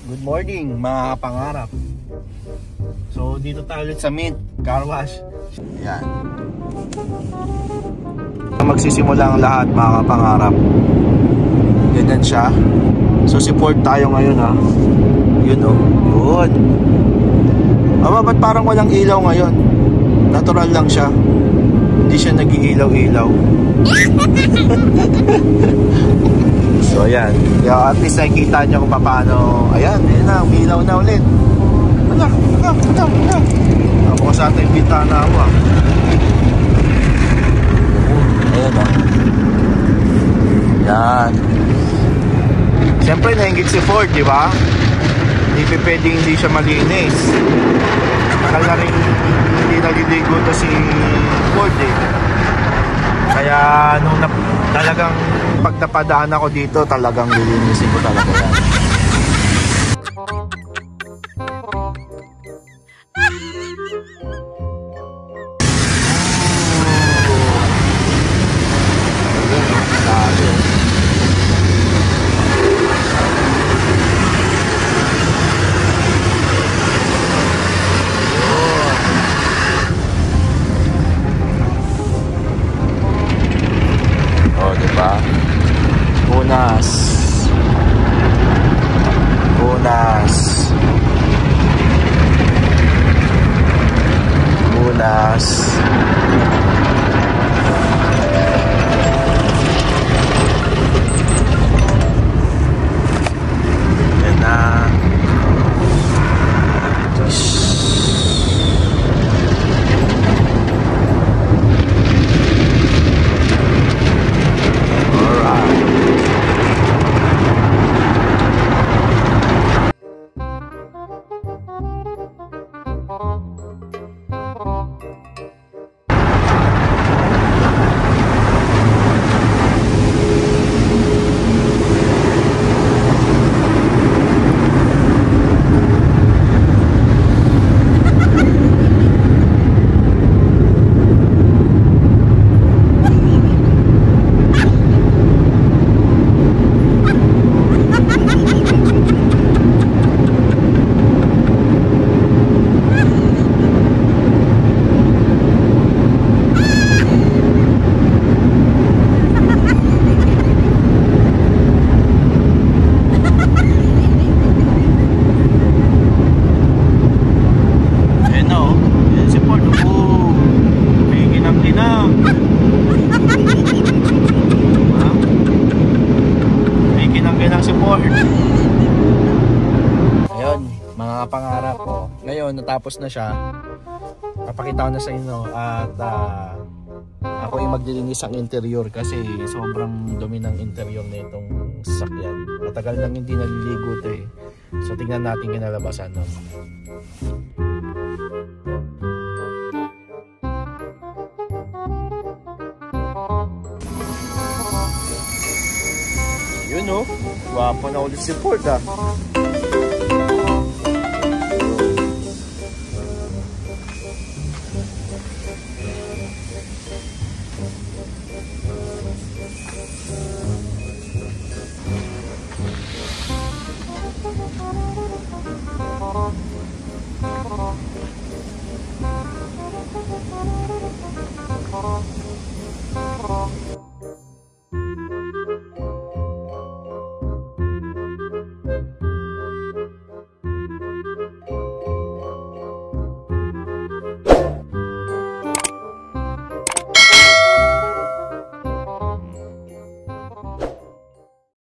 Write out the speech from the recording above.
Good morning mga pangarap. So dito tayo ulit sa Mint Car Wash. Yan. Magsisimula ang lahat mga pangarap. Ganyan siya. So support tayo ngayon ha. Yun o. Yun. Aba, ba't parang walang ilaw ngayon? Natural lang siya. Hindi siya nag-iilaw-ilaw. So ayan. Kaya at least nakikita nyo kung paano. Ayan, ayan na. Umilaw na ulit. Wala. Ako sa ating bintana ako. Ayan o. Yan. Siyempre nainggit si Ford, di ba? Hindi pwedeng hindi siya malinis. Tagal na rin hindi naliligo to si Ford eh. Kaya nung talagang pag napadaan ako dito, talagang lilinisin ko talaga yan. Bunas. Yan na. Ayun, mga pangarap ko. Ngayon, natapos na siya. Papakita ko na sa inyo at ako yung maglilinis ang interior kasi sobrang dumi ng interior na itong sasakyan. Matagal nang hindi naliligo ito eh. So tingnan natin kinalabasan. No? Yun o, wapo na ulit si Ford ah.